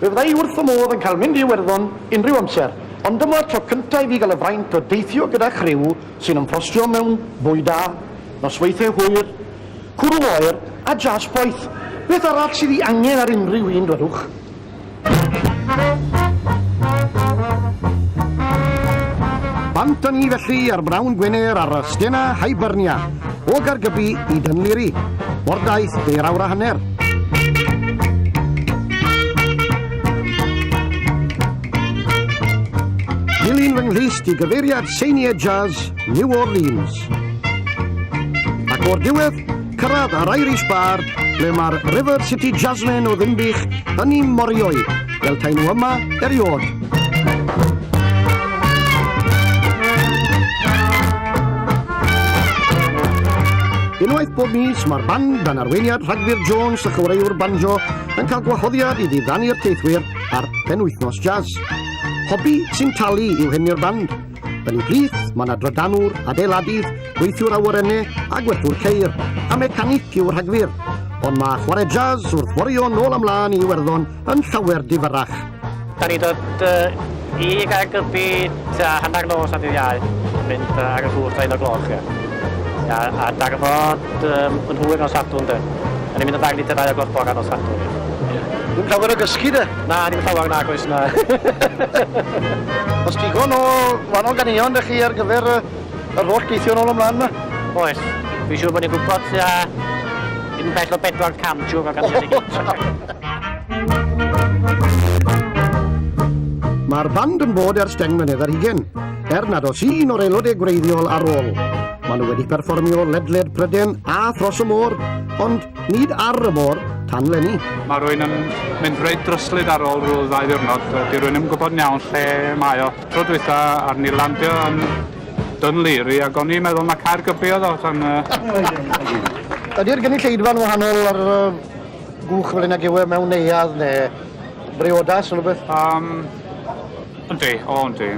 Fe fyddai wrth fy modd yn cael mynd i Iwerddon unrhyw amser, ond dyma'r tro cyntaf i fi gael y fraint o deithio gyda Criw sy'n ymffrostio mewn bwy da, nosweithiau hwyr, cwrw oer a jazz poeth. Beth arall sydd i angen ar unrhyw un dwedwch? Bant ni felly ar brawn Gwener ar y stena Hibernia, o Gargybi i Dynliri, mordaeth 10 awr a hanner. Dilyn fy nghlist i gyfeiriad seiniau jazz New Orleans. Ac o'r diwedd, cyrraedd ar Irish Bar, ble mae'r Rivercity Jazzmen o Ddimbych yn ei morio'i, fel tai nhw yma eriod. Unwaith bob mis, mae'r band dan arweiniad Rhagfyr Jones a chwaraewr banjo yn cael gwahoddiad i ddiddannu'r teithwyr ar penwythnos jazz. Hobi sy'n talu i'w hyn i'r band. Yn ei blith, mae yna drydanwr, adeiladydd, gweithiwr awyrennau a gwerthwr ceir, a mecanic i'w Rhagfyr. Ond mae chwarae jazz wrth wario nôl amlaen i Iwerddon yn llawer difyrach. Da ni dod i Gargybi hanner nos ar dydd Iau, mynd ar y llwch 1 o'r gloch. A darfod yn hwyr nos Sadwrn de. A ni'n mynd yn ddangli 2 o'r gloch bora nos Sadwrn. Dwi'n llawer o gysgu de? Na, ni'n llawer nag oes na. Os digon o wahanol ganeuon dych chi ar gyfer yr holl geithio nôl ymlaen yma? Oes, fi'n siŵr bod ni'n gwybod un bell o 4 camsiwr o ganeuon i gyd. Mae'r band yn bod ers 10 mlynedd ar 20, nad oes un o'r aelodau gwreiddiol ar ôl. Maen nhw wedi perfformio ledled Pryden a thros y môr, ond nid ar y môr tan leni. Mae rwy'n yn mynd reit dryslyd ar ôl rhyw 2 ddiwrnod. Di rwy'n yn gwybod iawn lle mae o. Tro dwytha ar ni landio yn Dynliri, ac o'n i'n meddwl mae Caergybi oedd o. Ydy'r gynulleidfa'n wahanol ar gwch fel yna gywe mewn neuadd neu briodas o rhywbeth? Yndi,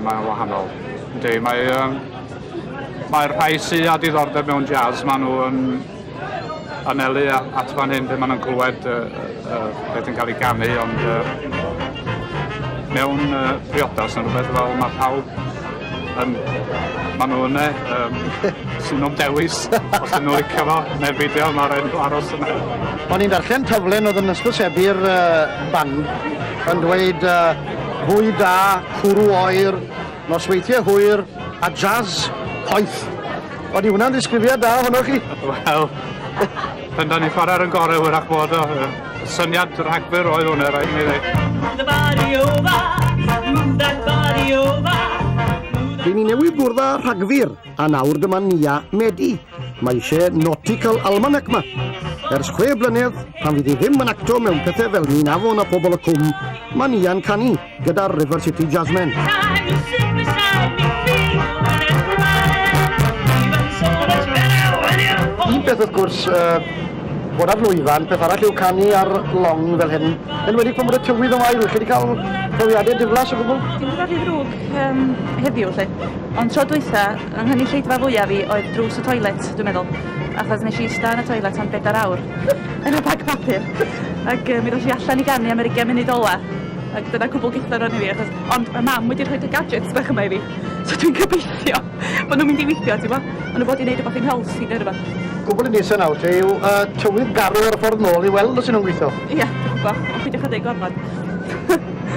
mae'n wahanol. Yndi, mae'r rhai sydd â diddordeb mewn jazz, maen nhw yn anelu at fan hyn lle maen nhw'n clywed beth yn cael ei ganu, ond mewn priodas yn rhywbeth fel mae pawb maen nhw yna sy'n nhw'n dewis os ydyn nhw'n licio fo neu beidio mae'r enw aros yna. O'n i'n darllen taflen oedd yn ysbysebu'r band yn dweud fwy da, cwrw oer, nosweithiau hwyr a jazz poeth. Oedd i hwnna'n ddisgrifiad da hwnnw chi? Wel, pan da ni chwarae'r yn gorau wrach bod o. Syniad Rhagfyr oedd hwnna, rhaid mi ddweud. Dyn ni newydd bwrdd â Rhagfyr a nawr dyma Nia Medi. Mae eisiau nautical almanac yma. Ers 6 blynedd, pan fydd i ddim yn acto mewn pethau fel ni'n afon a pobl y cwm, mae Nia'n canu gyda'r Rivercity Jazzmen. Un beth wrth gwrs, bod ar lwyfan, peth arall yw canu ar long fel hyn. Yn wedi pan bod y tywydd o mael, chi wedi cael profiadau diflas o gwbl? Dim wedi cael rhywg heddiw, lle. Ond tro dwytha, yng nghynulleidfa fwyaf fi oedd drws y toilet, dwi'n meddwl. Achos nes i ista yn y toilet am 4 awr yn y bag papur. Ac mi ddod i allan i ganu am 20 munud ola. Ac dyna cwbl gyda'r o'n i fi. Ond mae mam wedi rhoi y gadgets bach yma i fi. So dwi'n gobeithio bod nhw'n mynd i weithio, ti'n bo? Ond nhw bod i wneud rhywbeth i'n healthy neu rhywbeth. Gwbl i nesaf nawr, te yw tywydd garw ar y ffordd nôl i weld os ydyn nhw'n gweithio? Ie, dwi'n gwybod. Ond peidiwch â deud gorfod.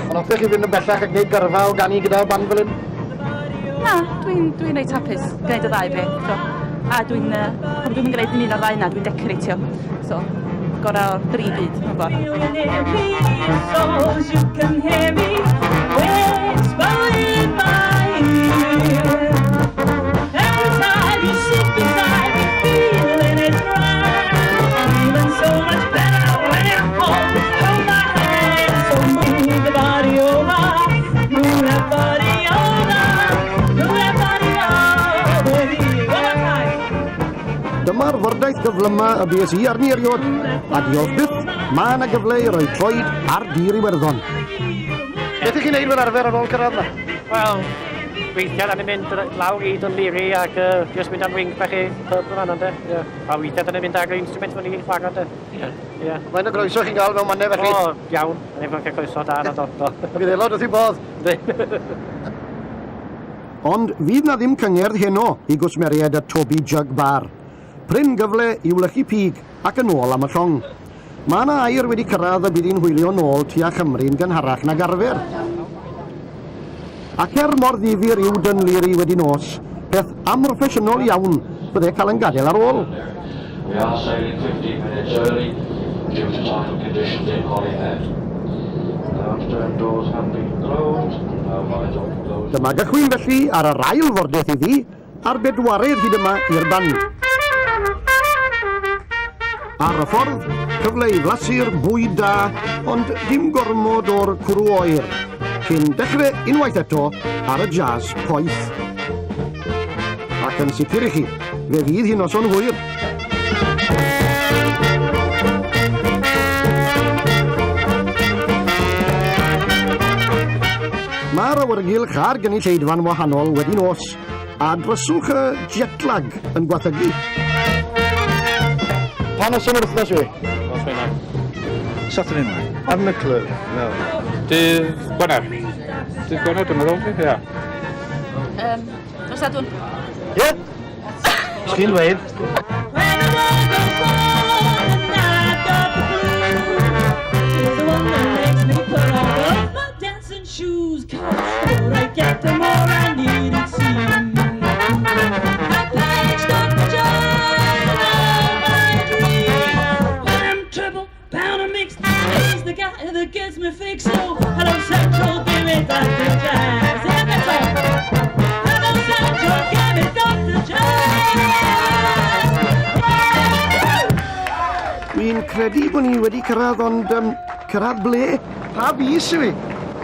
Ond o'ch chi fynd yn bellach ac gwneud gyrfa o ganu gyda'r band fel hyn? Na, dwi'n neud hapus, gwneud y ddau beth. A pan dwi'n gwneud yn un o'r ddau na, dwi'n decoratio. So, gorau o'r 3 byd, mae'n bod. Dyma'r fordaeth gyflyma y bues i arni eriod, a diolch byth, mae yna gyfle i roi troed ar dir Iwerddon. Beth ych chi'n neud fel arfer ar ôl cyrraedd yna? Wel, weithiau da ni'n mynd lawr i Dunleary ac jyst mynd am wing bach i pub yma yna, de. A weithiau da ni'n mynd ag instrument fan ni'n chwarae, de. Mae'n y groeso chi'n gael mewn mannau felly? O, iawn. Da ni'n cael croeso da na dod. Bydd aelod wrth i bodd. Ond fydd na ddim cyngerdd heno i gwsmeriad y Toby Jug Bar. Pryn gyfle i wlychu pig ac yn ôl am y llong. Mae yna air wedi cyrraedd y bydd hi'n hwylio nôl tua Chymru'n gynharach nag arfer. Ac mor ddifyr yw Dunleary wedi nos, peth amroffesiynol iawn byddai cael yn gadael ar ôl. We are sailing 15 minutes early due to tidal conditions in Holyhead. The after doors have been closed. Dyma gychwyn felly ar yr ail fordeth iddi a'r bedwaredd hyd yma i'r band. Ar y ffordd, cyfle i flasu'r bwyd da, ond dim gormod o'r cwrw oer, cyn dechrau unwaith eto ar y jazz poeth. Ac yn sicr i chi, fe fydd hi'n noson hwyr. Mae'r awyrgylch a'r gynulleidfa'n wahanol wedi nos, a dryswch y jetlag yn gwathygu. Pan os yn wrthnos yw? Os yna. Saturday night. Haven't a clue, no. Dydd Gwener. Dydd Gwener, dwi'n meddwl, ia. Nos Sadwrn. Ie? Sgyn dweud. Shoes, I get the more I need it seems. I patched up the joy of my dream. When I'm triple pound of mix, he's the guy that gets me fixed. So hello Central, give me Dr. Jazz. Hello Central, give me Dr. Jazz. Dwi'n credu bod ni wedi cyrraedd, ond cyrraedd ble? Pa bus yw i?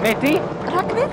Medi? Rhagfyr?